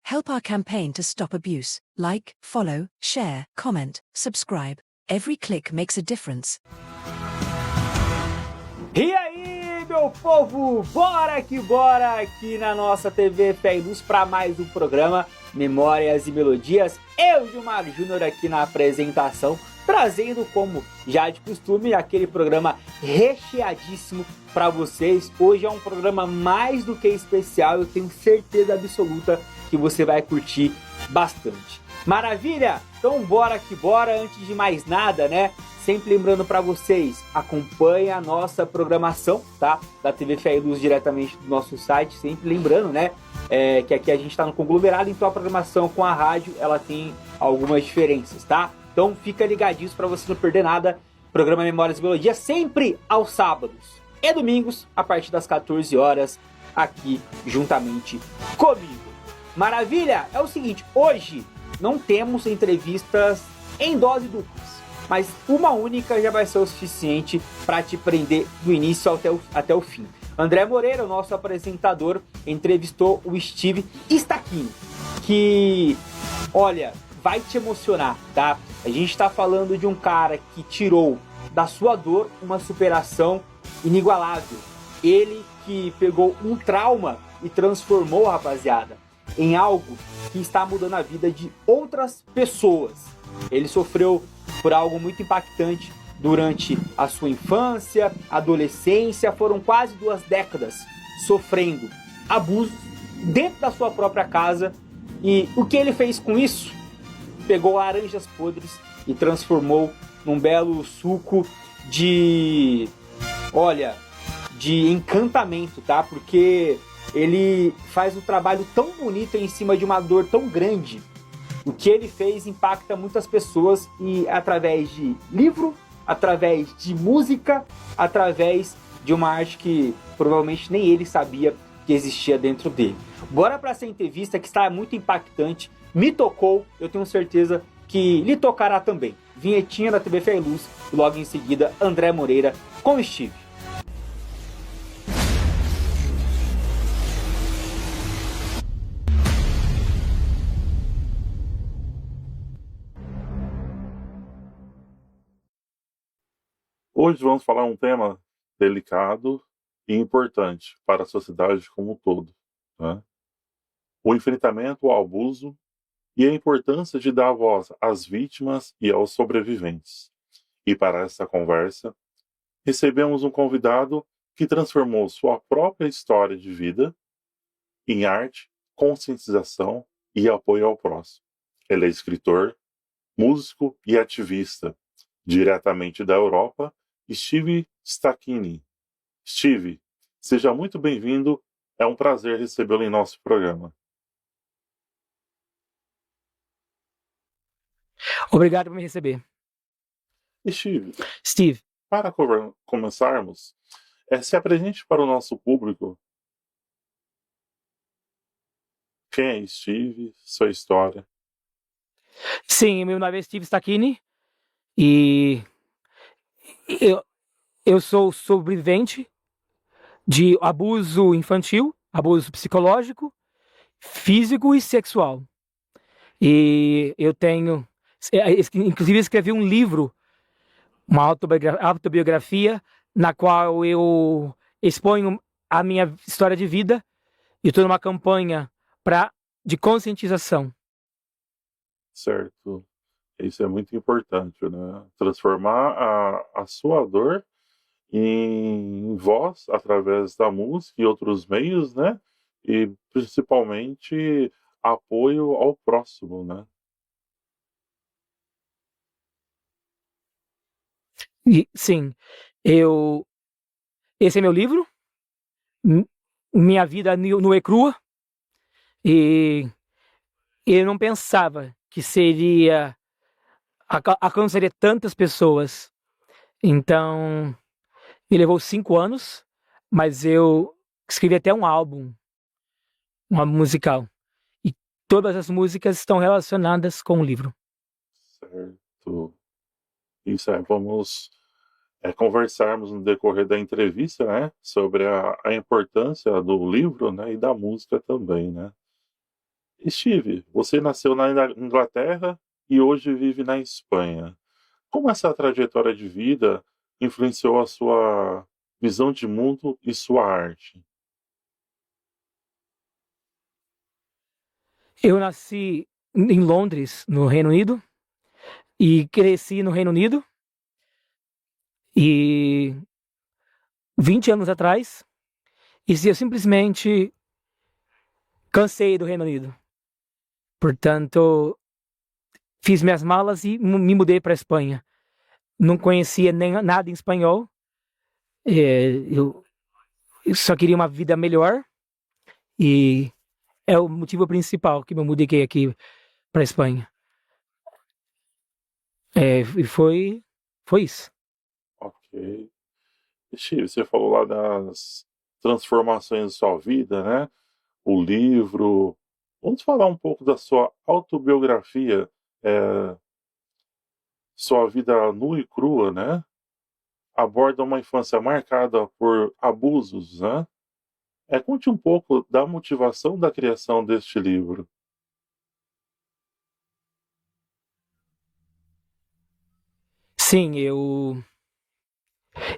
Help our campaign to stop abuse. Like, follow, share, comment, subscribe. Every click makes a difference. E aí, meu povo, bora aqui na nossa TV Fé e Luz para mais um programa Memórias e Melodias. Eu, Gilmar Júnior, aqui na apresentação, trazendo, como já de costume, aquele programa recheadíssimo para vocês. Hoje é um programa mais do que especial, eu tenho certeza absoluta que você vai curtir bastante. Maravilha? Então bora que bora, antes de mais nada, né? Sempre lembrando para vocês, acompanhe a nossa programação, tá? Da TV Fé e Luz diretamente do nosso site, sempre lembrando, né? Que aqui a gente está no conglomerado, então a programação com a rádio, ela tem algumas diferenças, tá? Então fica ligadinhos para você não perder nada. Programa Memórias e Melodias sempre aos sábados e domingos, a partir das 14 horas, aqui juntamente comigo. Maravilha? É o seguinte, hoje não temos entrevistas em dose duplas, mas uma única já vai ser o suficiente para te prender do início até o fim. André Moreira, o nosso apresentador, entrevistou o Steve Stachini, que, olha, vai te emocionar, tá? A gente está falando de um cara que tirou da sua dor uma superação inigualável. Ele que pegou um trauma e transformou, rapaziada, em algo que está mudando a vida de outras pessoas. Ele sofreu por algo muito impactante durante a sua infância, adolescência, foram quase 2 décadas sofrendo abuso dentro da sua própria casa. E o que ele fez com isso? Pegou laranjas podres e transformou num belo suco de encantamento, tá? Porque ele faz um trabalho tão bonito em cima de uma dor tão grande. O que ele fez impacta muitas pessoas, e através de livro, através de música, através de uma arte que provavelmente nem ele sabia que existia dentro dele. Bora para essa entrevista que está muito impactante, me tocou, eu tenho certeza que lhe tocará também. Vinhetinha da TV Fé e Luz e logo em seguida André Moreira com o Steve. Hoje vamos falar um tema delicado e importante para a sociedade como um todo, né? O enfrentamento ao abuso e a importância de dar voz às vítimas e aos sobreviventes. E para essa conversa, recebemos um convidado que transformou sua própria história de vida em arte, conscientização e apoio ao próximo. Ele é escritor, músico e ativista, diretamente da Europa, Steve Stachini. Steve, seja muito bem-vindo. É um prazer recebê-lo em nosso programa. Obrigado por me receber. Steve, para começarmos, se apresente para o nosso público. Quem é Steve? Sua história? Sim, meu nome é Steve Stachini e eu sou sobrevivente de abuso infantil, abuso psicológico, físico e sexual. E eu tenho, inclusive escrevi um livro, uma autobiografia, na qual eu exponho a minha história de vida e estou numa campanha de conscientização. Certo. Isso é muito importante, né? Transformar a sua dor em voz através da música e outros meios, né? E principalmente apoio ao próximo, né? Sim, esse é meu livro, Minha Vida Nua e Crua, e eu não pensava que alcançaria tantas pessoas. Então, me levou 5 anos, mas eu escrevi até um álbum musical. E todas as músicas estão relacionadas com o livro. Certo. Isso vamos conversarmos no decorrer da entrevista, né, sobre a importância do livro, né, e da música também, né. Steve, você nasceu na Inglaterra e hoje vive na Espanha. Como essa trajetória de vida influenciou a sua visão de mundo e sua arte? Eu nasci em Londres, no Reino Unido, e cresci no Reino Unido. E 20 anos atrás, eu simplesmente cansei do Reino Unido. Portanto, fiz minhas malas e me mudei para a Espanha. Não conhecia nem nada em espanhol. Eu só queria uma vida melhor e é o motivo principal que me mudei aqui para a Espanha. E foi isso. Ok. Steve, você falou lá das transformações da sua vida, né? O livro. Vamos falar um pouco da sua autobiografia, sua vida nua e crua, né? Aborda uma infância marcada por abusos, né? Conte um pouco da motivação da criação deste livro. Sim,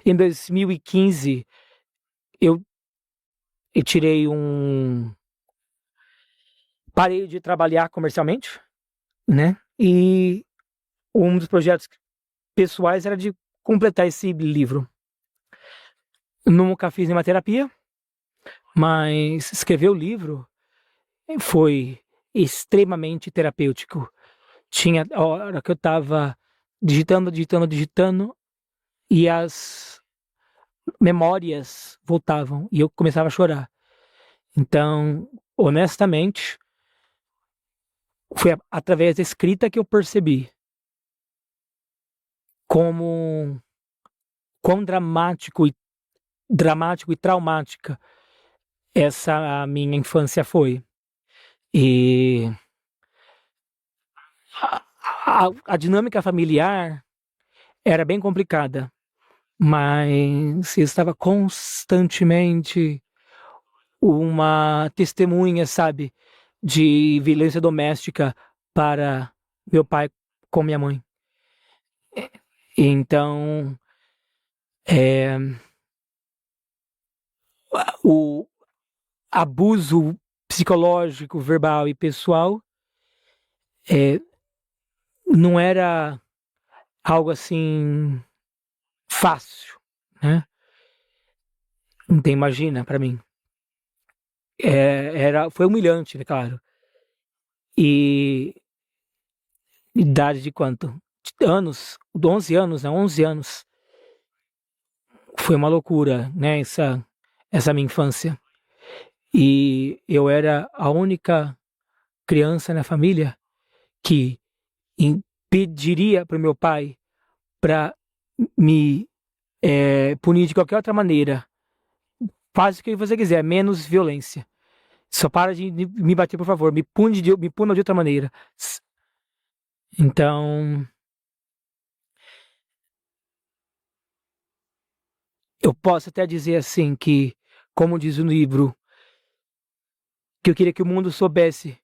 em 2015 eu tirei parei de trabalhar comercialmente, né? E um dos projetos pessoais era de completar esse livro. Nunca fiz nenhuma terapia, mas escrever o livro foi extremamente terapêutico. Tinha a hora que eu estava digitando e as memórias voltavam e eu começava a chorar. Então, honestamente, foi através da escrita que eu percebi quão dramático e traumática essa minha infância foi. E a dinâmica familiar era bem complicada, mas eu estava constantemente uma testemunha, sabe, de violência doméstica para meu pai com minha mãe. Então, o abuso psicológico, verbal e pessoal não era algo assim fácil, né? Não imagina para mim. Foi humilhante, né, claro. E idade de quanto? Anos, 11 anos, né? 11 anos. Foi uma loucura, né? Essa minha infância. E eu era a única criança na família que pediria para o meu pai para me punir de qualquer outra maneira. Faz o que você quiser, menos violência. Só para de me bater, por favor. Me puna de outra maneira. Então, eu posso até dizer assim que, como diz o livro, que eu queria que o mundo soubesse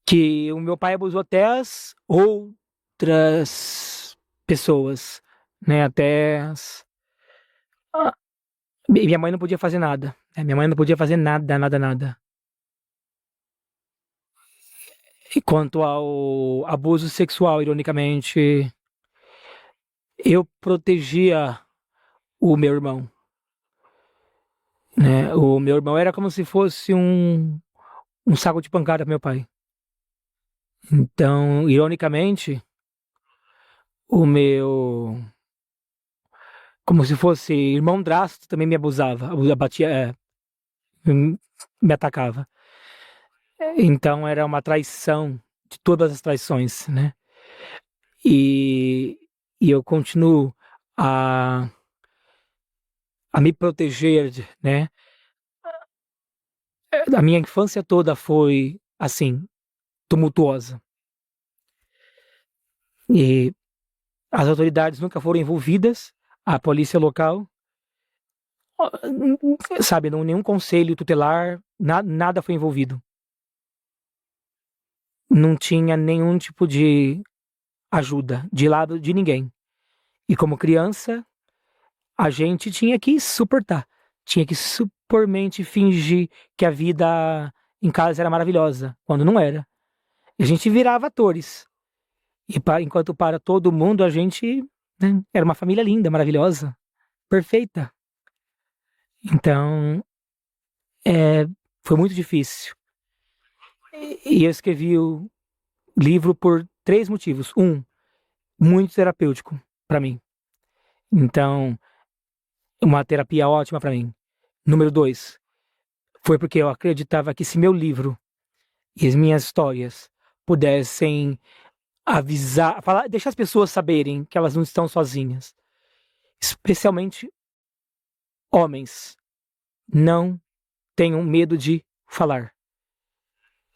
que o meu pai abusou até as outras pessoas, né? Minha mãe não podia fazer nada. Né? Minha mãe não podia fazer nada, nada, nada. E quanto ao abuso sexual, ironicamente, eu protegia o meu irmão. Né? O meu irmão era como se fosse um saco de pancada pro meu pai. Então, ironicamente, o meu, como se fosse irmão Drasto, também me abusava, batia, me atacava. Então era uma traição de todas as traições, né? E eu continuo a me proteger, né? A minha infância toda foi assim, tumultuosa. E as autoridades nunca foram envolvidas, a polícia local, sabe, nenhum conselho tutelar, nada foi envolvido. Não tinha nenhum tipo de ajuda de lado de ninguém. E como criança, a gente tinha que suportar, tinha que supermente fingir que a vida em casa era maravilhosa, quando não era. E a gente virava atores. E enquanto para todo mundo, a gente, né, era uma família linda, maravilhosa, perfeita. Então, é, foi muito difícil. E eu escrevi o livro por 3 motivos. Um, muito terapêutico para mim. Então, uma terapia ótima para mim. Número 2, foi porque eu acreditava que se meu livro e as minhas histórias pudessem avisar, falar, deixar as pessoas saberem que elas não estão sozinhas, especialmente homens, não tenham medo de falar.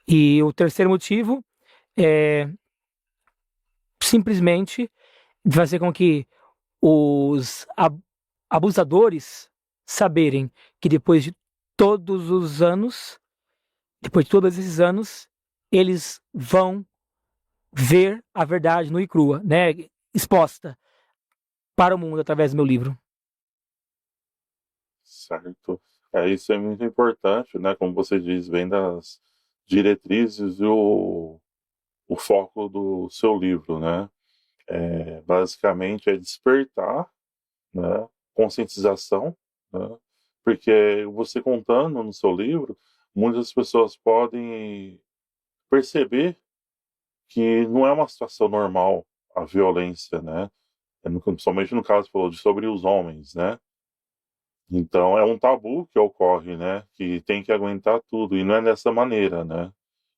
E o terceiro motivo é simplesmente fazer com que os abusadores saberem que depois de todos os anos, depois de todos esses anos, eles vão ver a verdade nua e crua, né, exposta para o mundo através do meu livro. Certo. Isso é muito importante, né? Como você diz, vem das diretrizes e o foco do seu livro, né? Basicamente é despertar, né? Conscientização, né? Porque você contando no seu livro, muitas pessoas podem perceber que não é uma situação normal a violência, né? Somente no caso falou sobre os homens, né? Então é um tabu que ocorre, né? Que tem que aguentar tudo e não é dessa maneira, né?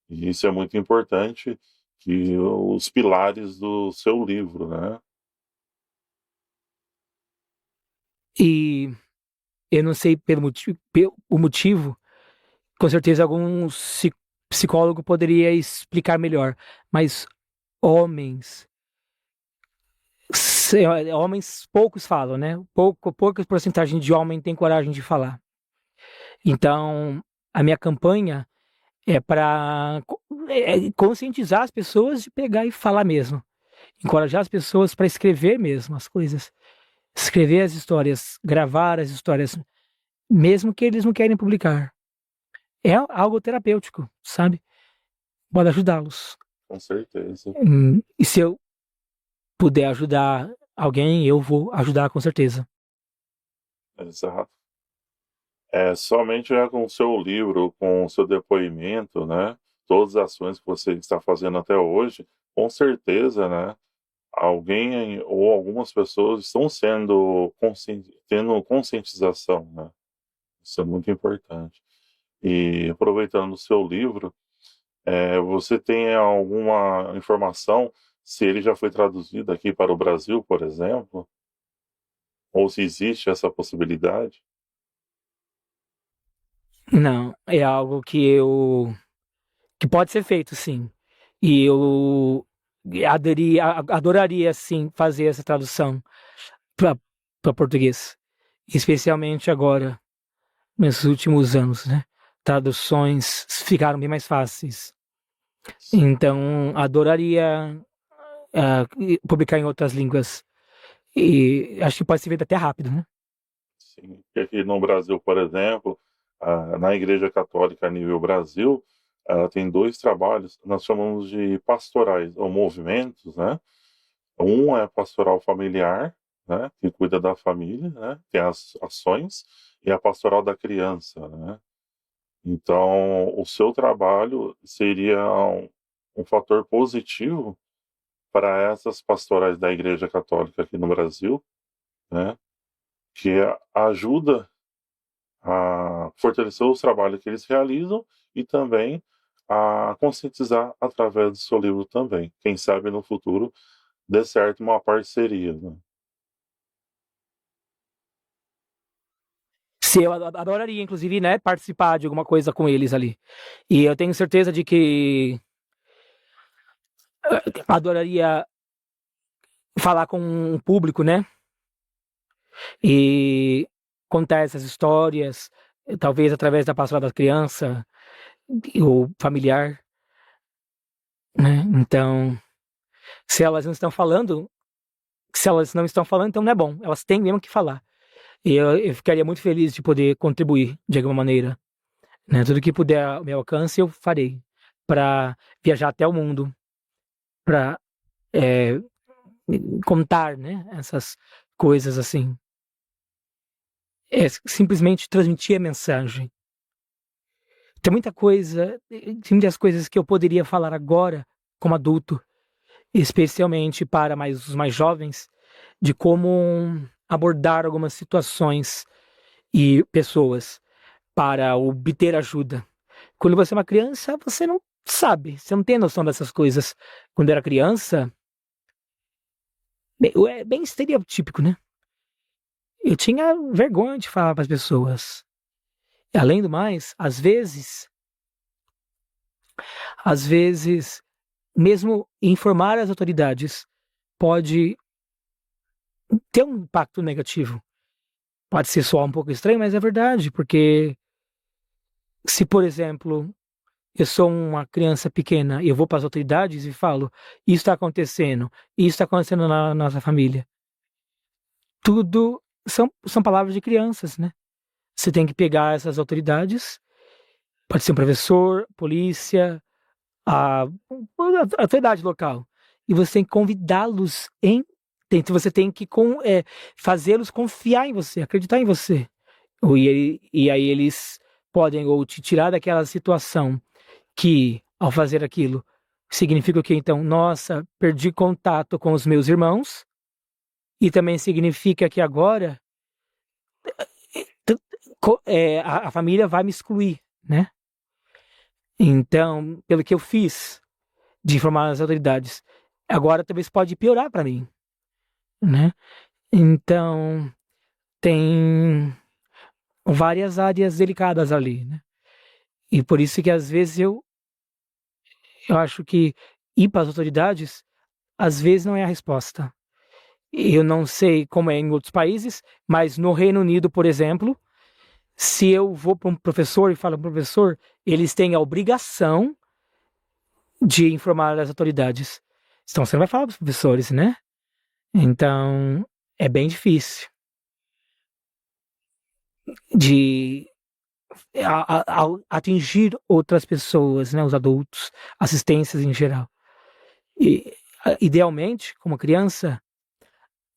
E isso é muito importante que os pilares do seu livro, né? E eu não sei pelo o motivo, com certeza algum psicólogo poderia explicar melhor, mas homens, homens poucos falam, né? Pouca porcentagem de homem tem coragem de falar. Então, a minha campanha é para conscientizar as pessoas de pegar e falar mesmo. Encorajar as pessoas para escrever mesmo as coisas. Escrever as histórias, gravar as histórias, mesmo que eles não querem publicar. É algo terapêutico, sabe? Pode ajudá-los. Com certeza. E se eu puder ajudar alguém, eu vou ajudar com certeza. Exato. Somente com o seu livro, com o seu depoimento, né? Todas as ações que você está fazendo até hoje, com certeza, né? Alguém ou algumas pessoas estão tendo conscientização, né? Isso é muito importante. E aproveitando o seu livro, você tem alguma informação se ele já foi traduzido aqui para o Brasil, por exemplo? Ou se existe essa possibilidade? Não, é algo que pode ser feito, sim. E eu adoraria, sim, fazer essa tradução para português, especialmente agora, nesses últimos anos, né? Traduções ficaram bem mais fáceis. Então, adoraria publicar em outras línguas. E acho que pode ser feito até rápido, né? Sim, porque aqui no Brasil, por exemplo, na Igreja Católica a nível Brasil, ela tem dois trabalhos, nós chamamos de pastorais ou movimentos, né? Um é pastoral familiar, né? Que cuida da família, né? Tem as ações, e a pastoral da criança, né? Então, o seu trabalho seria um fator positivo para essas pastorais da Igreja Católica aqui no Brasil, né? Que ajuda a fortalecer os trabalhos que eles realizam e também a conscientizar através do seu livro também. Quem sabe no futuro dê certo uma parceria, né? Se eu adoraria, inclusive, né, participar de alguma coisa com eles ali. E eu tenho certeza de que adoraria falar com o público, né? E contar essas histórias, talvez através da pastoral da criança ou familiar, né? Então, se elas não estão falando, então não é bom. Elas têm mesmo que falar. E eu ficaria muito feliz de poder contribuir de alguma maneira, né? Tudo que puder ao meu alcance eu farei para viajar até o mundo, para contar, né? Essas coisas assim. É simplesmente transmitir a mensagem. Tem muitas coisas que eu poderia falar agora como adulto, especialmente para os mais jovens, de como abordar algumas situações e pessoas para obter ajuda. Quando você é uma criança, você não sabe, você não tem noção dessas coisas. Quando eu era criança, é bem estereotípico, né? Eu tinha vergonha de falar para as pessoas. E, além do mais, às vezes, mesmo informar as autoridades pode ter um impacto negativo. Pode ser só um pouco estranho, mas é verdade, porque se, por exemplo, eu sou uma criança pequena e eu vou para as autoridades e falo, isso está acontecendo na nossa família. Tudo são palavras de crianças, né? Você tem que pegar essas autoridades, pode ser um professor, polícia, a autoridade local, e você tem que convidá-los você tem que fazê-los confiar em você, acreditar em você. E aí eles podem ou te tirar daquela situação que, ao fazer aquilo, significa o que então? Nossa, perdi contato com os meus irmãos, e também significa que agora a família vai me excluir, né? Então, pelo que eu fiz de informar as autoridades, agora talvez pode piorar para mim, né? Então, tem várias áreas delicadas ali, né? E por isso que às vezes eu acho que ir para as autoridades às vezes não é a resposta. Eu não sei como é em outros países, mas no Reino Unido, por exemplo, se eu vou para um professor e falo para o professor, eles têm a obrigação de informar as autoridades. Então você não vai falar para os professores, né? Então é bem difícil de atingir outras pessoas, né? Os adultos, assistências em geral. E, idealmente, como criança,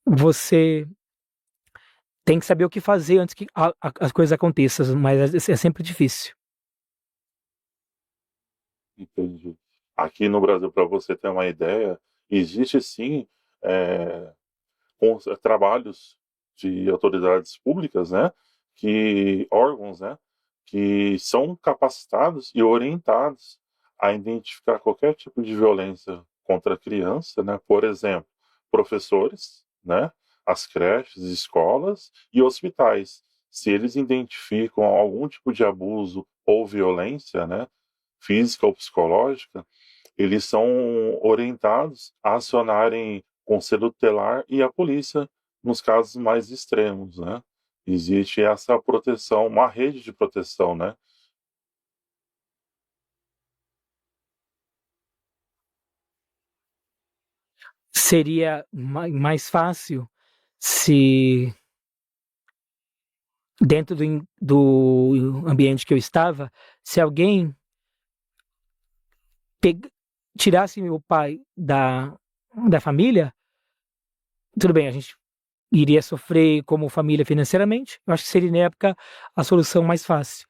você tem que saber o que fazer antes que as coisas aconteçam, mas é sempre difícil. Entendi. Aqui no Brasil, para você ter uma ideia, existe sim trabalhos de autoridades públicas, né, órgãos, né, que são capacitados e orientados a identificar qualquer tipo de violência contra a criança, né, por exemplo, professores, né, as creches, escolas e hospitais. Se eles identificam algum tipo de abuso ou violência, né, física ou psicológica, eles são orientados a acionarem o conselho tutelar e a polícia nos casos mais extremos, né? Existe essa proteção, uma rede de proteção, né? Seria mais fácil se dentro do ambiente que eu estava, se alguém tirasse meu pai da família, tudo bem, a gente iria sofrer como família financeiramente. Eu acho que seria, na época, a solução mais fácil.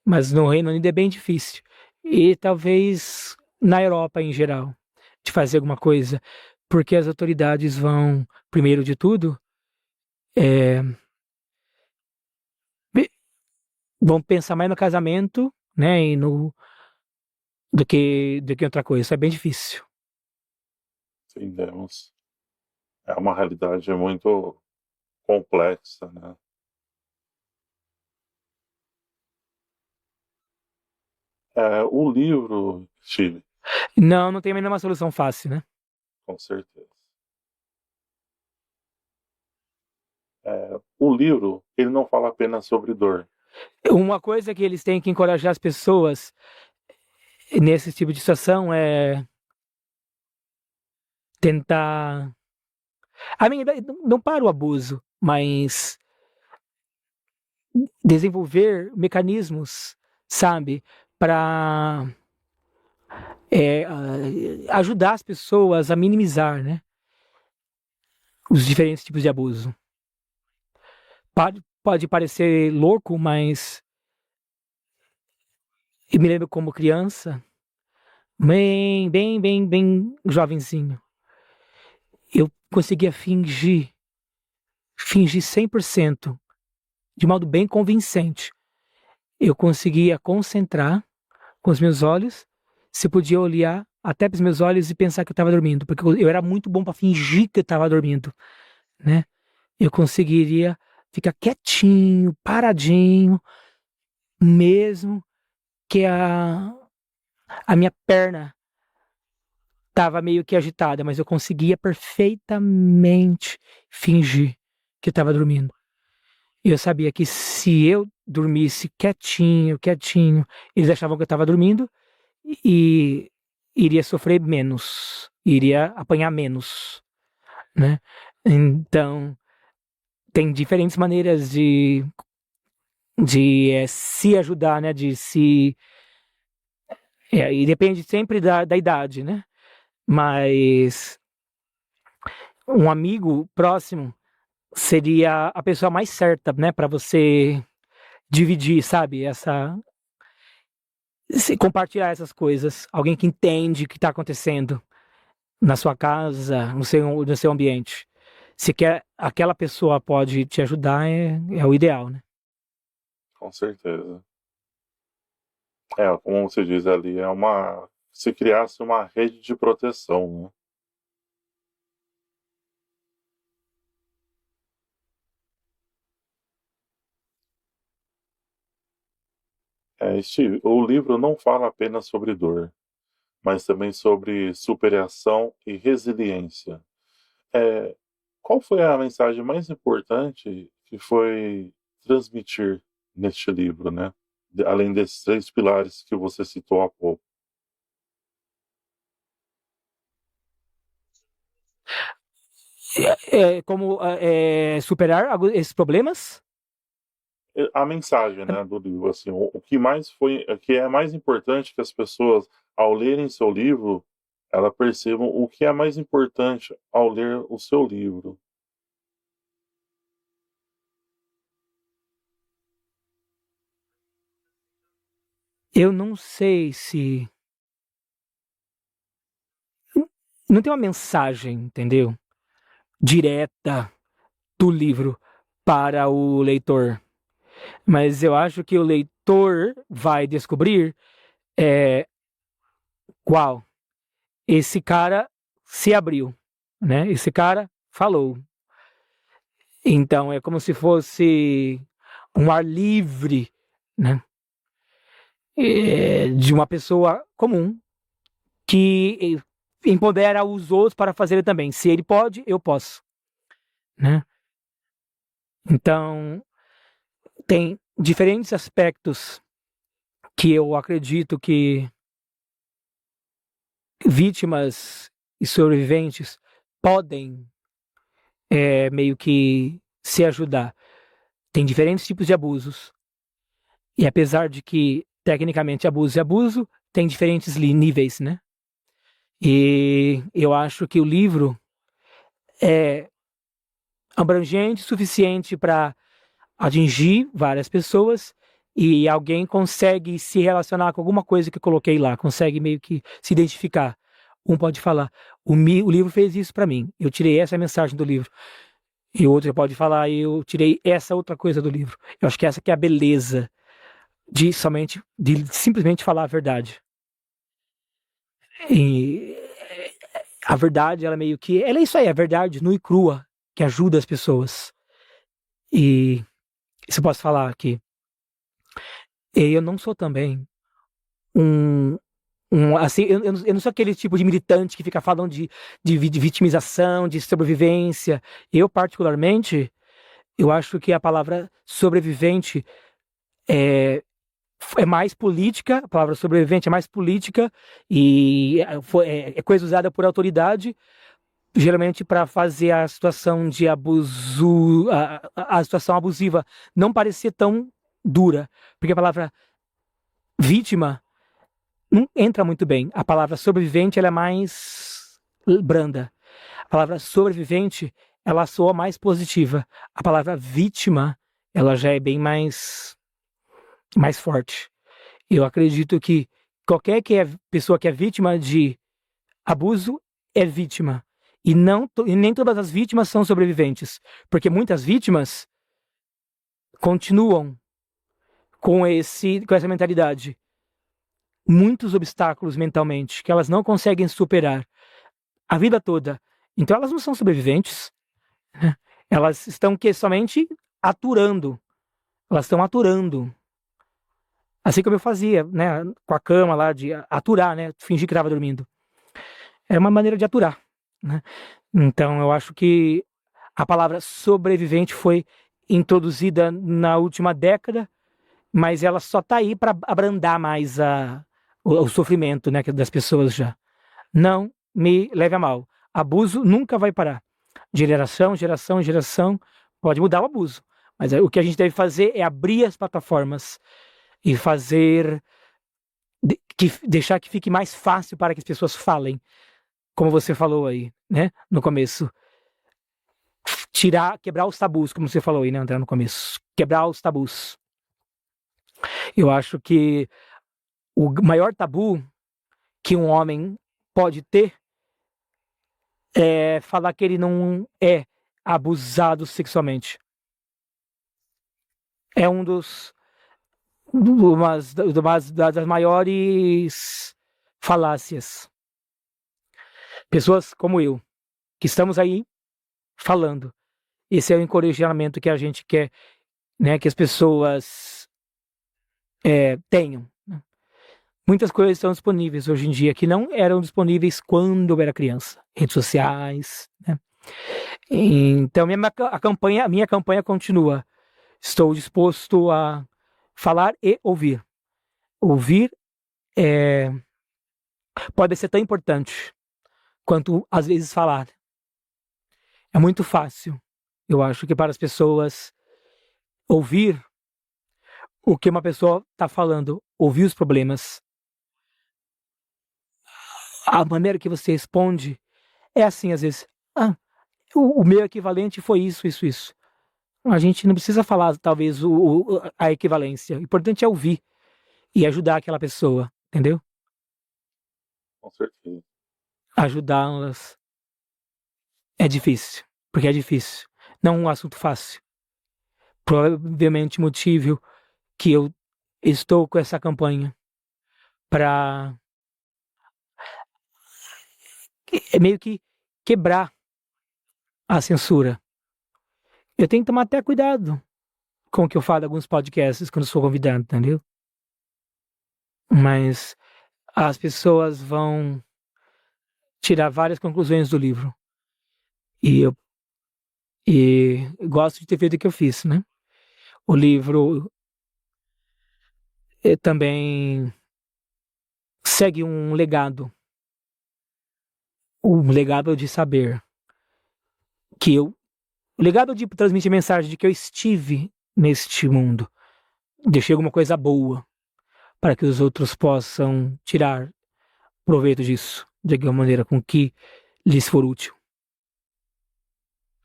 Mas no Reino Unido é bem difícil. E talvez na Europa em geral, de fazer alguma coisa. Porque as autoridades vão, primeiro de tudo, vão pensar mais no casamento, né, e do que outra coisa. Isso é bem difícil. Entendemos. É uma realidade muito complexa, né? O livro, Steve, Não tem nenhuma solução fácil, né? com certeza. O livro, ele não fala apenas sobre dor. Uma coisa que eles têm que encorajar as pessoas nesse tipo de situação é tentar... não para o abuso, mas desenvolver mecanismos, sabe, para ajudar as pessoas a minimizar, né, os diferentes tipos de abuso. Pode parecer louco, mas eu me lembro como criança, bem jovenzinho, eu conseguia fingir 100%, de modo bem convincente. Eu conseguia concentrar com os meus olhos, se podia olhar até para os meus olhos e pensar que eu estava dormindo, porque eu era muito bom para fingir que eu estava dormindo, né? Eu conseguiria ficar quietinho, paradinho, mesmo que a minha perna estava meio que agitada, mas eu conseguia perfeitamente fingir que eu estava dormindo. Eu sabia que se eu dormisse quietinho, eles achavam que eu estava dormindo e iria sofrer menos, iria apanhar menos, né? Então, tem diferentes maneiras de se ajudar, né? E depende sempre da idade, né? Mas um amigo próximo seria a pessoa mais certa, né? Para você dividir, sabe? Compartilhar essas coisas. Alguém que entende o que está acontecendo na sua casa, no seu ambiente. Se quer, aquela pessoa pode te ajudar, é o ideal, né? Com certeza. Como você diz ali, se criasse uma rede de proteção, né? Steve, o livro não fala apenas sobre dor, mas também sobre superação e resiliência. Qual foi a mensagem mais importante que foi transmitir neste livro, né? Além desses 3 pilares que você citou há pouco. Como superar esses problemas? A mensagem, né, do livro, assim, o que é mais importante que as pessoas, ao lerem seu livro, elas percebam o que é mais importante ao ler o seu livro. Eu não sei se... Não tem uma mensagem, entendeu? Direta do livro para o leitor. Mas eu acho que o leitor vai descobrir qual. Esse cara se abriu, né? Esse cara falou. Então é como se fosse um ar livre, né? De uma pessoa comum que empodera os outros para fazerem também. Se ele pode, eu posso, né? Então tem diferentes aspectos que eu acredito que vítimas e sobreviventes podem meio que se ajudar. Tem diferentes tipos de abusos. E apesar de que, tecnicamente, abuso é abuso, tem diferentes níveis, né? E eu acho que o livro é abrangente o suficiente para atingir várias pessoas e alguém consegue se relacionar com alguma coisa que eu coloquei lá, consegue meio que se identificar. Um pode falar, o livro fez isso para mim, eu tirei essa mensagem do livro. E o outro pode falar, eu tirei essa outra coisa do livro. Eu acho que essa que é a beleza de simplesmente falar a verdade. E a verdade, ela meio que... Ela é isso aí, a verdade nua e crua, que ajuda as pessoas. E isso eu posso falar aqui. Eu não sou também assim, eu não sou aquele tipo de militante que fica falando de vitimização, de sobrevivência. Eu, particularmente, eu acho que a palavra sobrevivente é mais política, a palavra sobrevivente é mais política e é coisa usada por autoridade, geralmente para fazer a situação de abuso, a situação abusiva não parecer tão dura, porque a palavra vítima não entra muito bem. A palavra sobrevivente ela é mais branda. A palavra sobrevivente ela soa mais positiva. A palavra vítima ela já é bem mais forte. Eu acredito que qualquer pessoa que é vítima de abuso é vítima. E nem todas as vítimas são sobreviventes. Porque muitas vítimas continuam com essa mentalidade. Muitos obstáculos mentalmente que elas não conseguem superar a vida toda. Então elas não são sobreviventes. Elas estão somente aturando. Elas estão aturando. Assim como eu fazia, né, com a cama lá, de aturar, né, fingir que estava dormindo. É uma maneira de aturar, né? Então eu acho que a palavra sobrevivente foi introduzida na última década, mas ela só está aí para abrandar mais o sofrimento, né, das pessoas já. Não me leve a mal. Abuso nunca vai parar. De geração, geração, geração, pode mudar o abuso. Mas o que a gente deve fazer é abrir as plataformas e fazer deixar que fique mais fácil para que as pessoas falem, como você falou aí, né, no começo. Quebrar os tabus, como você falou aí, né, André, no começo. Quebrar os tabus. Eu acho que o maior tabu que um homem pode ter é falar que ele não é abusado sexualmente. É das maiores falácias. Pessoas como eu, que estamos aí falando. Esse é o encorajamento que a gente quer, né, que as pessoas tenham. Né? Muitas coisas estão disponíveis hoje em dia que não eram disponíveis quando eu era criança. Redes sociais, né? Então minha campanha continua. Estou disposto a falar e ouvir. Ouvir pode ser tão importante quanto às vezes falar. É muito fácil, eu acho, que para as pessoas ouvir o que uma pessoa está falando, ouvir os problemas. A maneira que você responde é assim, às vezes. O meu equivalente foi isso, isso, isso. A gente não precisa falar, talvez, a equivalência. O importante é ouvir e ajudar aquela pessoa, entendeu? Com certeza. Ajudá-las é difícil, porque é difícil. Não é um assunto fácil. Provavelmente motivo que eu estou com essa campanha para meio que quebrar a censura. Eu tenho que tomar até cuidado com o que eu falo em alguns podcasts quando sou convidado, entendeu? Mas as pessoas vão tirar várias conclusões do livro. E eu gosto de ter feito o que eu fiz, né? O livro também segue um legado. Um legado de saber o legado de transmitir mensagem de que eu estive neste mundo. Deixei alguma coisa boa para que os outros possam tirar proveito disso, de alguma maneira, com que lhes for útil.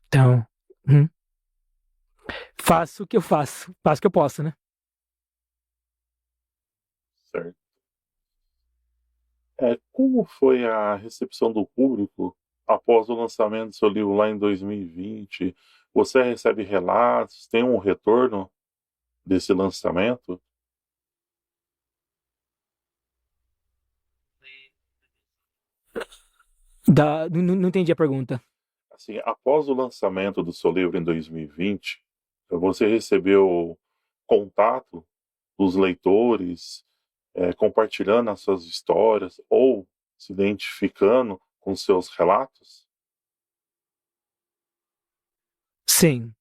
Então, faço o que eu faço o que eu posso, né? Certo. Como foi a recepção do público após o lançamento do seu livro lá em 2020? Você recebe relatos? Tem um retorno desse lançamento? Não entendi a pergunta. Assim, após o lançamento do seu livro em 2020, você recebeu contato dos leitores, compartilhando as suas histórias ou se identificando com seus relatos? Sim.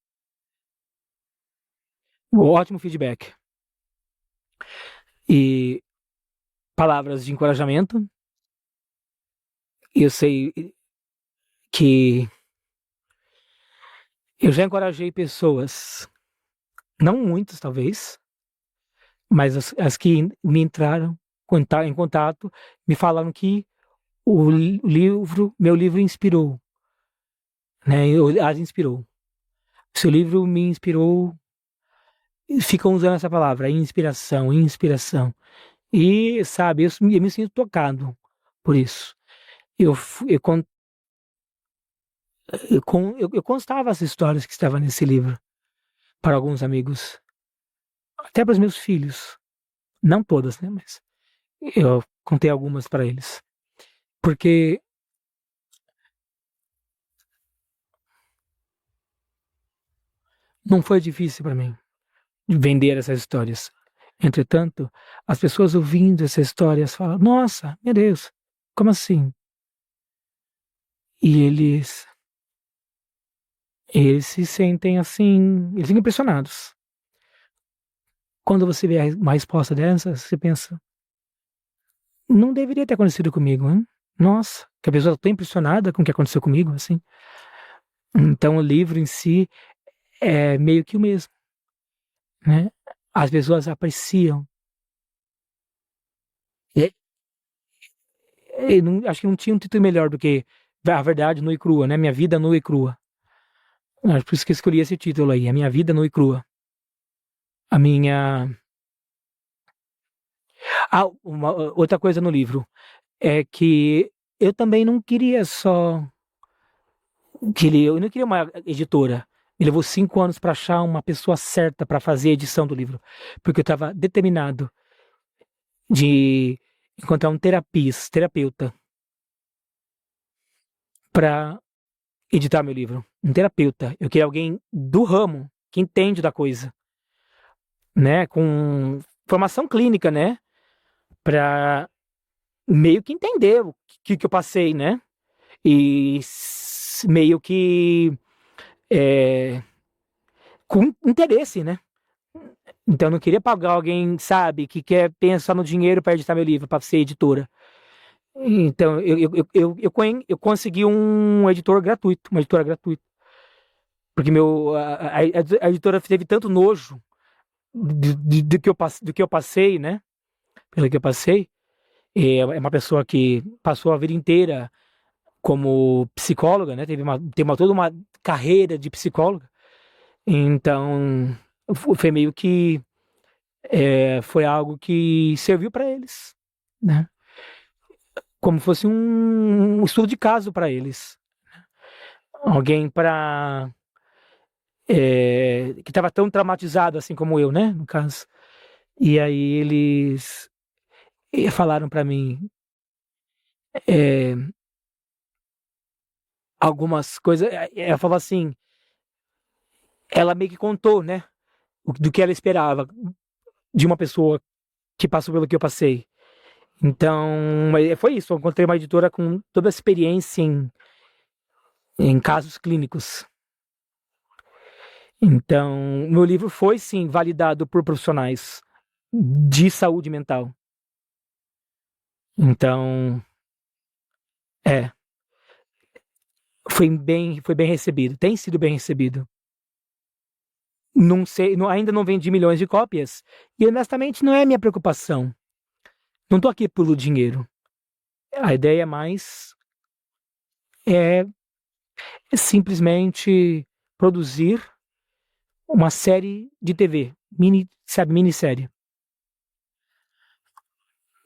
Um ótimo feedback. E palavras de encorajamento. Eu sei que eu já encorajei pessoas, não muitas talvez, mas as que me entraram em contato, me falaram que meu livro inspirou, né? As inspirou. Seu livro me inspirou, ficam usando essa palavra, inspiração, inspiração. E, sabe, eu me sinto tocado por isso. Eu, fu- eu, con- eu constava as histórias que estavam nesse livro para alguns amigos, até para os meus filhos. Não todas, né? Mas eu contei algumas para eles. Porque não foi difícil para mim vender essas histórias. Entretanto, as pessoas ouvindo essas histórias falam: Nossa, meu Deus, como assim? E eles se sentem assim, eles ficam impressionados. Quando você vê uma resposta dessa, você pensa: Não deveria ter acontecido comigo, hein? Nossa, que a pessoa está impressionada com o que aconteceu comigo, assim. Então, o livro em si é meio que o mesmo, né? As pessoas apreciam. E, acho que não tinha um título melhor do que A Verdade Nua e Crua, né? Minha Vida Nua e Crua. Acho por isso que eu escolhi esse título aí, A Minha Vida Nua e Crua. A minha... outra coisa no livro é que eu também não queria só... Eu não queria uma editora. Me levou 5 anos para achar uma pessoa certa para fazer a edição do livro. Porque eu estava determinado de encontrar um terapeuta para editar meu livro. Um terapeuta. Eu queria alguém do ramo, que entende da coisa, né? Com formação clínica, né? Para meio que entender o que eu passei, né? E meio que com interesse, né? Então eu não queria pagar alguém, sabe, que quer pensar no dinheiro para editar meu livro, para ser editora. Então eu consegui um editor gratuito, uma editora gratuita. Porque a editora teve tanto nojo do que eu passei, né? Pelo que eu passei. É uma pessoa que passou a vida inteira como psicóloga, né? Teve toda uma carreira de psicóloga. Então, foi meio que foi algo que serviu para eles, né? Como fosse um estudo de caso para eles. Alguém que estava tão traumatizado assim como eu, né? No caso. E aí eles falaram para mim é, algumas coisas. Ela falou assim, ela meio que contou, né? Do que ela esperava de uma pessoa que passou pelo que eu passei. Então, foi isso. Eu encontrei uma editora com toda a experiência em casos clínicos. Então, meu livro foi, sim, validado por profissionais de saúde mental. Então, é, foi bem recebido. Tem sido bem recebido. Não sei, ainda não vendi milhões de cópias. E, honestamente, não é minha preocupação. Não tô aqui pelo dinheiro. A ideia mais é simplesmente produzir uma série de TV, minissérie.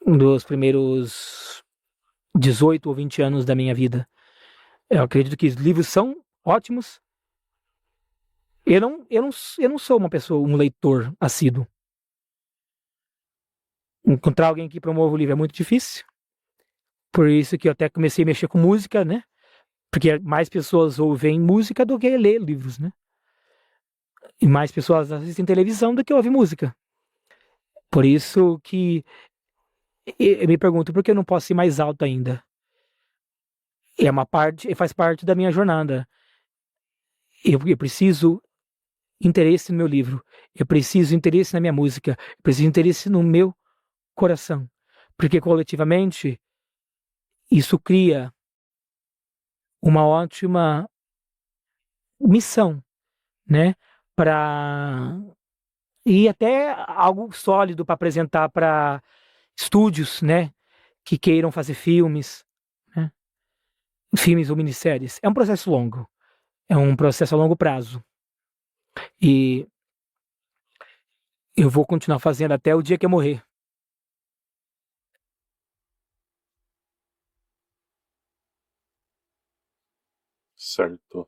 Um dos primeiros 18 ou 20 anos da minha vida. Eu acredito que os livros são ótimos. Eu não sou uma pessoa, um leitor assíduo. Encontrar alguém que promova o livro é muito difícil. Por isso que eu até comecei a mexer com música, né? Porque mais pessoas ouvem música do que ler livros, né? E mais pessoas assistem televisão do que ouvem música. Por isso que eu me pergunto por que eu não posso ir mais alto ainda. Faz parte da minha jornada. Eu preciso interesse no meu livro, eu preciso interesse na minha música, eu preciso interesse no meu coração, porque coletivamente isso cria uma ótima missão, né? Para e até algo sólido para apresentar para estúdios, né? Que queiram fazer filmes, né? Filmes ou minisséries. É um processo longo, é um processo a longo prazo. E eu vou continuar fazendo até o dia que eu morrer. Certo.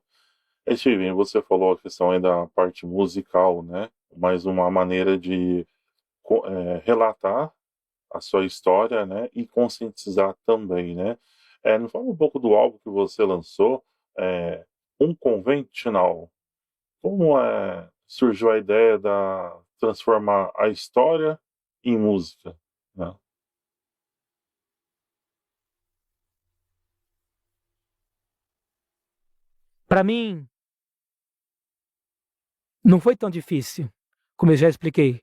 Steven, você falou a questão aí da parte musical, né? Mais uma maneira de relatar a sua história, né? E conscientizar também, né? Me fala um pouco do álbum que você lançou, é, Unconventional. Como surgiu a ideia da transformar a história em música, né? Para mim, não foi tão difícil, como eu já expliquei.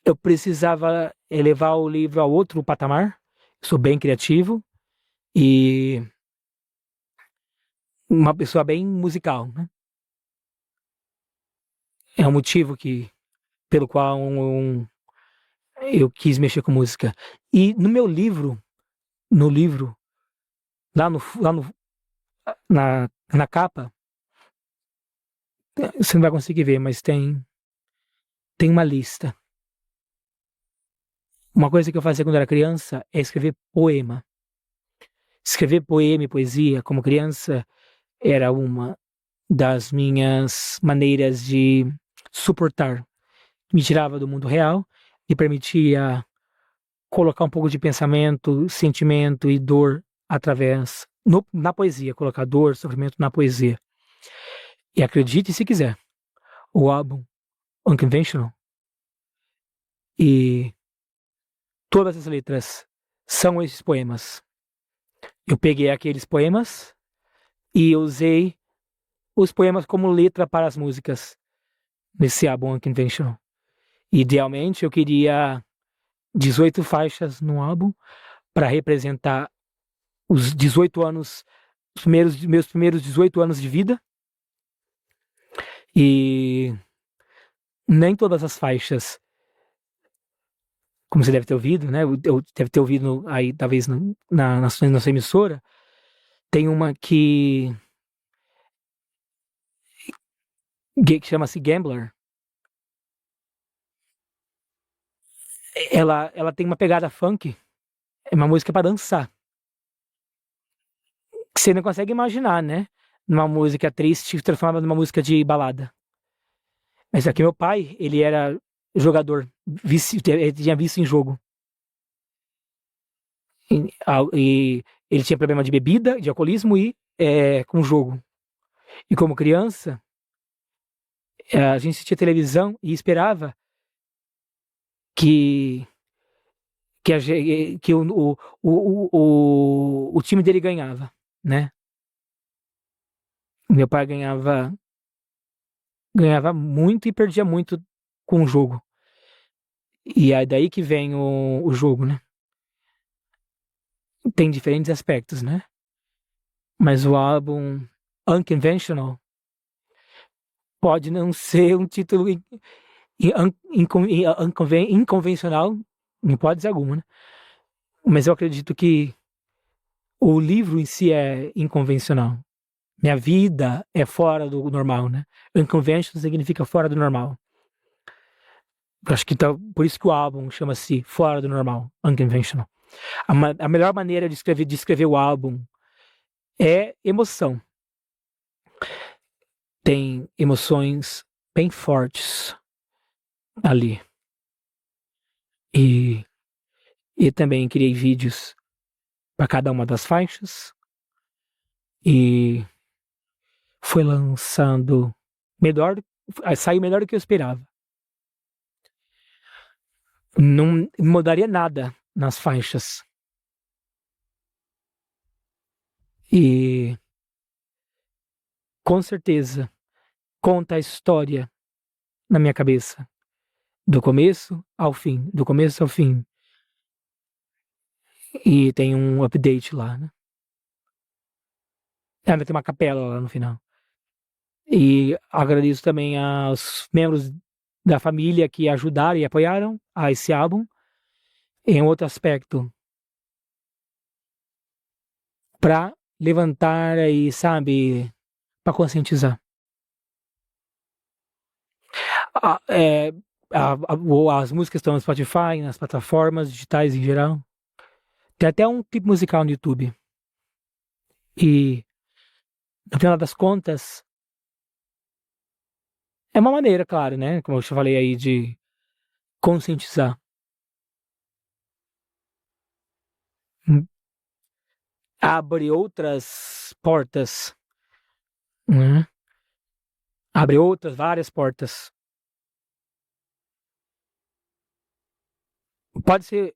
Eu precisava elevar o livro a outro patamar. Sou bem criativo e uma pessoa bem musical, né? É um motivo pelo qual eu quis mexer com música. E no meu livro, no livro, lá no, na capa, você não vai conseguir ver, mas tem uma lista. Uma coisa que eu fazia quando era criança é escrever poema. Escrever poema e poesia como criança era uma das minhas maneiras de suportar. Me tirava do mundo real e permitia colocar um pouco de pensamento, sentimento e dor na poesia, colocar dor, sofrimento na poesia. E acredite se quiser, o álbum Unconventional e todas as letras são esses poemas. Eu peguei aqueles poemas e usei os poemas como letra para as músicas nesse álbum Unconventional. Idealmente, eu queria 18 faixas no álbum para representar os 18 anos, meus primeiros 18 anos de vida. E nem todas as faixas, como você deve ter ouvido, né? Eu deve ter ouvido aí, talvez, na sua emissora, tem uma que chama-se Gambler. Ela tem uma pegada funk, é uma música para dançar. Que você não consegue imaginar, né? Numa música triste transformada numa música de balada. Mas aqui meu pai, ele era jogador, ele tinha vício em jogo. E ele tinha problema de bebida, de alcoolismo e com jogo. E como criança, a gente assistia televisão e esperava que, que o time dele ganhava, né? Meu pai ganhava muito e perdia muito com o jogo. E é daí que vem o jogo, né? Tem diferentes aspectos, né? Mas o álbum Unconventional pode não ser um título inconvencional, em hipótese alguma, né? Mas eu acredito que o livro em si é inconvencional. Minha vida é fora do normal, né? Unconventional significa fora do normal. Eu acho que por isso que o álbum chama-se Fora do Normal, Unconventional. A melhor maneira de descrever o álbum é emoção. Tem emoções bem fortes ali. E também criei vídeos para cada uma das faixas. E foi lançando saiu melhor do que eu esperava. Não mudaria nada nas faixas. E com certeza, conta a história na minha cabeça, do começo ao fim, do começo ao fim. E tem um update lá, né? Ainda tem uma capela lá no final. E agradeço também aos membros da família que ajudaram e apoiaram a esse álbum. Em outro aspecto, para levantar aí, sabe, para conscientizar. As músicas estão no Spotify, nas plataformas digitais em geral. Tem até um clipe musical no YouTube. E, no final das contas, é uma maneira, claro, né? Como eu já falei aí, de conscientizar. Abre outras portas, né? Abre várias portas. Pode ser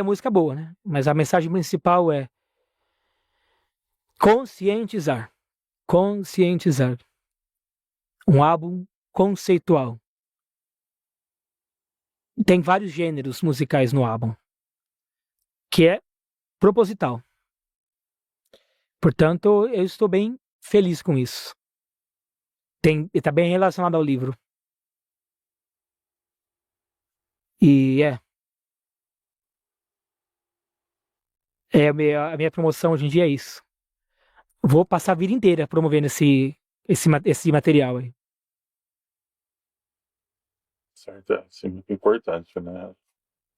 música boa, né? Mas a mensagem principal é conscientizar. Conscientizar. Um álbum conceitual. Tem vários gêneros musicais no álbum, que é proposital. Portanto, eu estou bem feliz com isso. Está bem relacionado ao livro. E a minha promoção hoje em dia é isso. Vou passar a vida inteira promovendo esse material aí. Certo, isso é muito importante, né?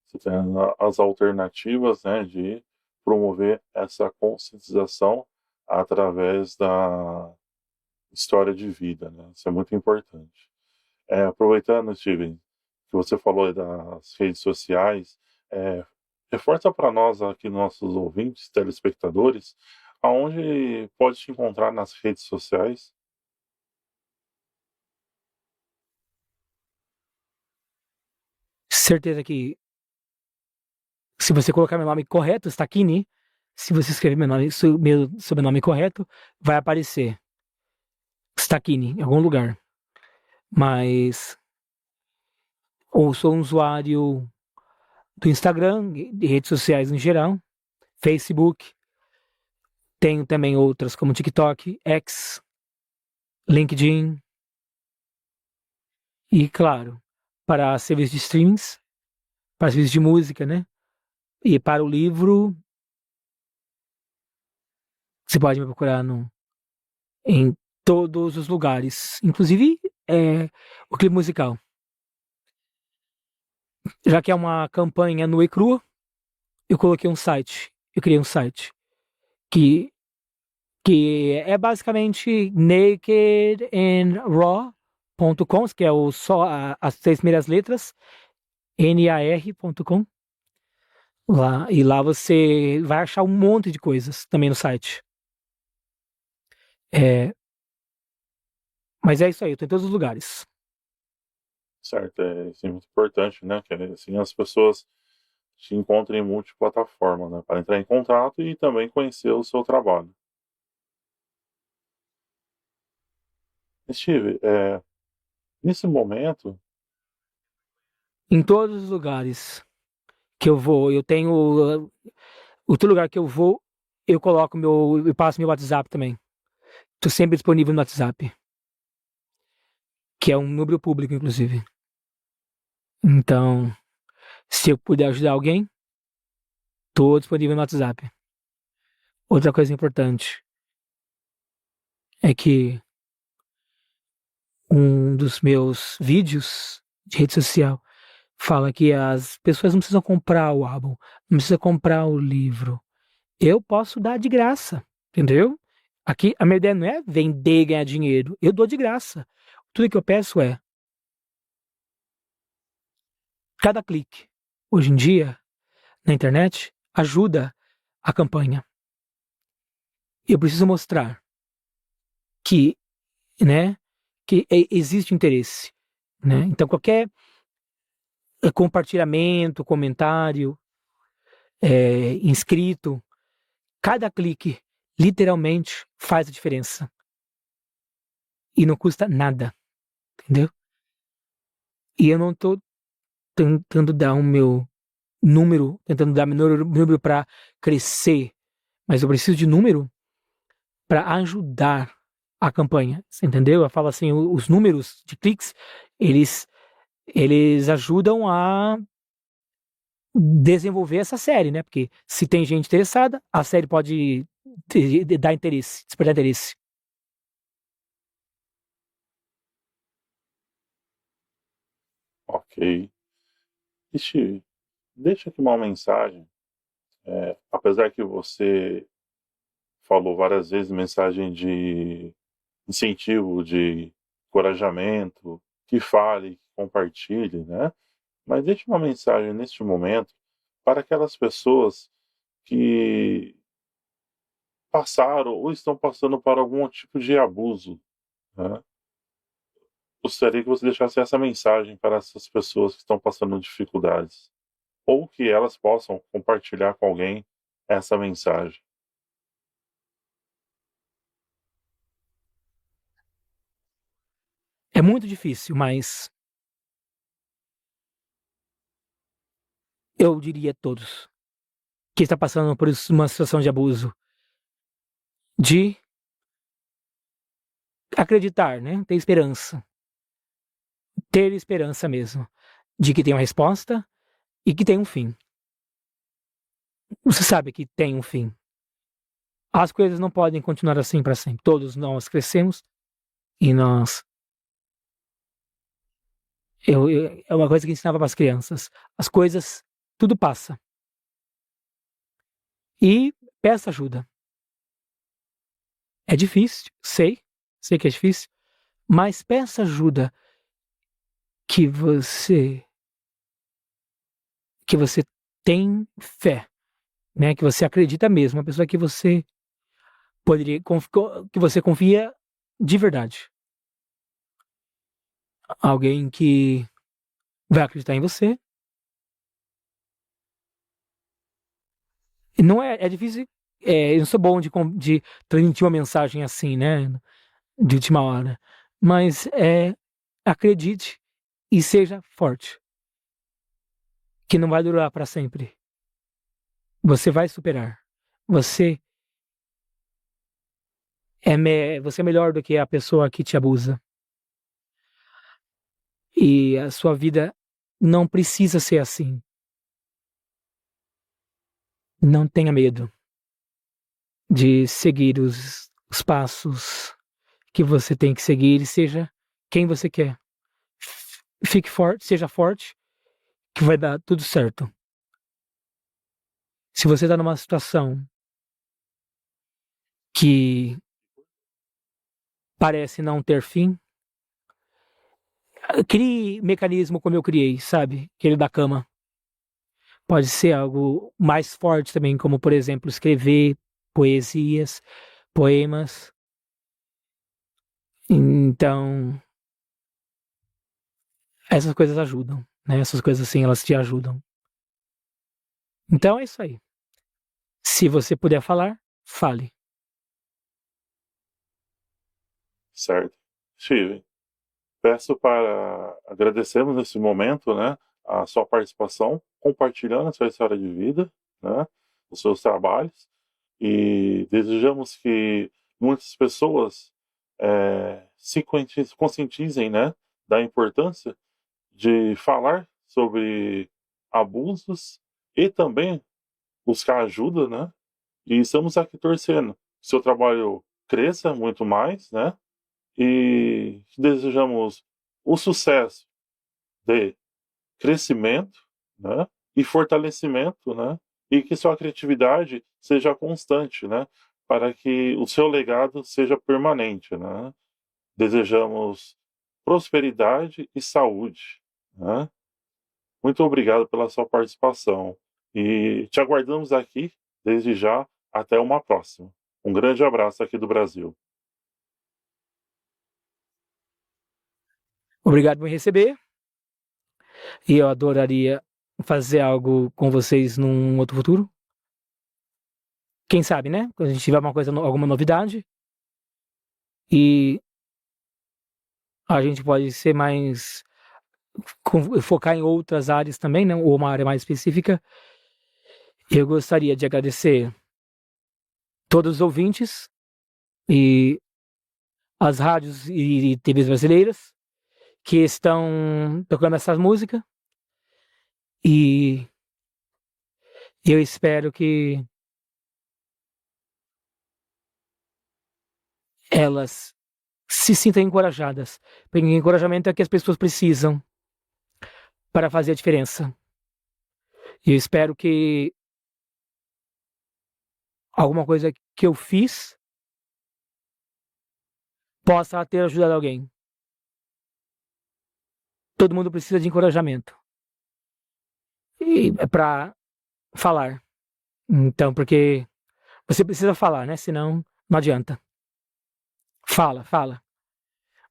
Você tem as alternativas, né, de promover essa conscientização através da história de vida, né? Isso é muito importante. Aproveitando, Steven, que você falou aí das redes sociais, reforça para nós aqui, nossos ouvintes, telespectadores, aonde pode te encontrar nas redes sociais? Certeza que se você colocar meu nome correto, Stachini, se você escrever meu sobrenome correto, vai aparecer Stachini em algum lugar. Mas ou sou um usuário do Instagram, de redes sociais em geral, Facebook, tenho também outras como TikTok, X, LinkedIn e, claro, para serviços de streamings, para serviços de música, né? E para o livro, você pode me procurar em todos os lugares, inclusive o clipe musical. Já que é uma campanha nua e crua, eu criei um site que é basicamente nakedandraw.com, que é só as 6 primeiras letras, nar.com. E lá você vai achar um monte de coisas também no site. Mas é isso aí, eu tô em todos os lugares. Certo, isso é muito importante, né? Que assim as pessoas te encontrem em multiplataforma, né? Para entrar em contato e também conhecer o seu trabalho. Steve, nesse momento, Em todos os lugares que eu vou, eu tenho. Outro lugar que eu vou, eu passo meu WhatsApp também. Tô sempre disponível no WhatsApp, que é um número público, inclusive. Então, se eu puder ajudar alguém, tô disponível no WhatsApp. Outra coisa importante é que um dos meus vídeos de rede social fala que as pessoas não precisam comprar o álbum, não precisam comprar o livro. Eu posso dar de graça, entendeu? Aqui a minha ideia não é vender e ganhar dinheiro. Eu dou de graça. Tudo que eu peço é cada clique. Hoje em dia, na internet, ajuda a campanha. Eu preciso mostrar que, né, que existe interesse, né? Então qualquer compartilhamento, comentário, inscrito, cada clique literalmente faz a diferença. e não custa nada, entendeu? E eu não tô tentando dar o meu número, tentando dar meu número para crescer, mas eu preciso de número para ajudar a campanha, você entendeu? Eu falo assim, os números de cliques, eles ajudam a desenvolver essa série, né? Porque se tem gente interessada, a série pode dar interesse, despertar interesse. Ok. Steve, deixa aqui uma mensagem. Apesar que você falou várias vezes mensagem de incentivo, de encorajamento, que fale, que compartilhe, né? Mas deixe uma mensagem neste momento para aquelas pessoas que passaram ou estão passando por algum tipo de abuso, né? Gostaria que você deixasse essa mensagem para essas pessoas que estão passando dificuldades, ou que elas possam compartilhar com alguém essa mensagem. É muito difícil, mas eu diria a todos que está passando por uma situação de abuso, de acreditar, né? Ter esperança. Ter esperança mesmo. De que tem uma resposta e que tem um fim. Você sabe que tem um fim. As coisas não podem continuar assim para sempre. Todos nós crescemos e nós. É uma coisa que eu ensinava para as crianças. As coisas, tudo passa. E peça ajuda. É difícil, sei que é difícil, mas peça ajuda que você tem fé, né? Que você acredita mesmo, uma pessoa que você que você confia de verdade. Alguém que vai acreditar em você. Não é difícil, eu não sou bom de transmitir uma mensagem assim, né? De última hora. Mas acredite e seja forte. Que não vai durar para sempre. Você vai superar. Você você é melhor do que a pessoa que te abusa. E a sua vida não precisa ser assim. Não tenha medo de seguir os passos que você tem que seguir e seja quem você quer. Fique forte, seja forte, que vai dar tudo certo. Se você está numa situação que parece não ter fim, crie mecanismo como eu criei, sabe? Aquele da cama. Pode ser algo mais forte também, como, por exemplo, escrever poesias, poemas. Então, essas coisas ajudam, né? Essas coisas assim, elas te ajudam. Então é isso aí. Se você puder falar, fale. Certo. Steve, peço para agradecermos nesse momento, né, a sua participação, compartilhando a sua história de vida, né, os seus trabalhos, e desejamos que muitas pessoas se conscientizem, né, da importância de falar sobre abusos e também buscar ajuda, né, e estamos aqui torcendo que seu trabalho cresça muito mais, né, e desejamos o sucesso de crescimento, né, e fortalecimento, né, e que sua criatividade seja constante, né, para que o seu legado seja permanente, né. Desejamos prosperidade e saúde, né. Muito obrigado pela sua participação e te aguardamos aqui desde já. Até uma próxima. Um grande abraço aqui do Brasil. Obrigado por me receber. E eu adoraria fazer algo com vocês num outro futuro. Quem sabe, né? Quando a gente tiver alguma novidade. E a gente pode ser mais focar em outras áreas também, né? Ou uma área mais específica. Eu gostaria de agradecer todos os ouvintes e as rádios e TVs brasileiras que estão tocando essa música, e eu espero que elas se sintam encorajadas, porque encorajamento é o que as pessoas precisam para fazer a diferença. E eu espero que alguma coisa que eu fiz possa ter ajudado alguém. Todo mundo precisa de encorajamento. E é para falar. Então, porque você precisa falar, né? Senão não adianta. Fala.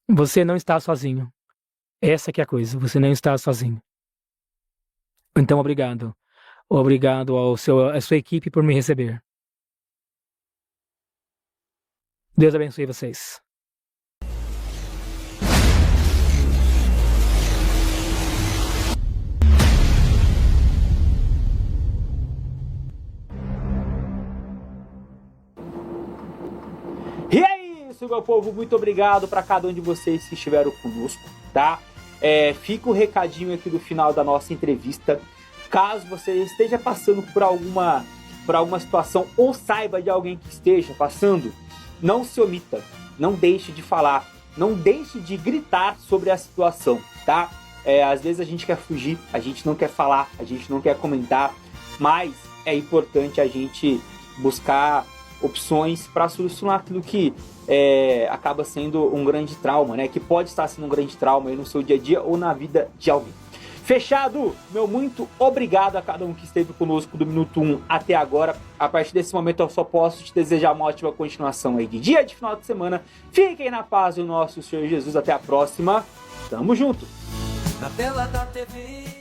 Você não está sozinho. Essa que é a coisa. Você não está sozinho. Então, obrigado. Obrigado à sua equipe por me receber. Deus abençoe vocês. E é isso, meu povo. Muito obrigado para cada um de vocês que estiveram conosco, tá? Fica o recadinho aqui do final da nossa entrevista. Caso você esteja passando por alguma situação ou saiba de alguém que esteja passando, não se omita, não deixe de falar, não deixe de gritar sobre a situação, tá? Às vezes a gente quer fugir, a gente não quer falar, a gente não quer comentar, mas é importante a gente buscar opções para solucionar aquilo que acaba sendo um grande trauma, né? Que pode estar sendo um grande trauma aí no seu dia a dia ou na vida de alguém. Fechado? Meu muito obrigado a cada um que esteve conosco do minuto 1 até agora. A partir desse momento eu só posso te desejar uma ótima continuação aí de dia, de final de semana. Fiquem na paz do nosso Senhor Jesus. Até a próxima. Tamo junto. Na tela da TV.